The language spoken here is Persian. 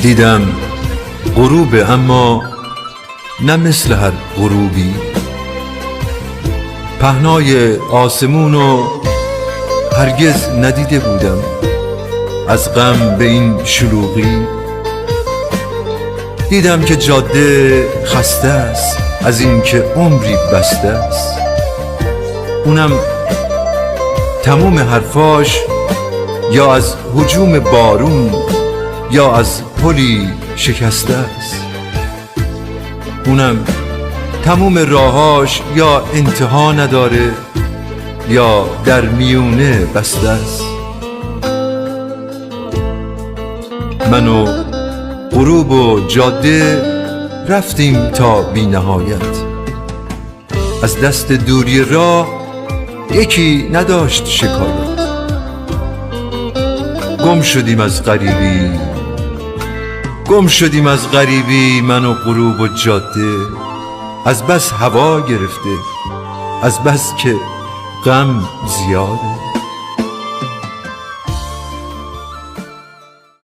دیدم غروب، اما نه مثل هر غروبی. پهنای آسمون رو هرگز ندیده بودم، از غم به این شلوغی. دیدم که جاده خسته است از این که عمری بسته است، اونم تموم حرفاش یا از هجوم بارون یا از پلی شکسته است، اونم تموم راهاش یا انتها نداره یا در میونه بسته است. من و غروب و جاده رفتیم تا بی نهایت، از دست دوری راه یکی نداشت شکایت. گم شدیم از غریبی، گم شدیم از غریبی، من و غروب و جاده. از بس هوا گرفته، از بس که غم زیاده.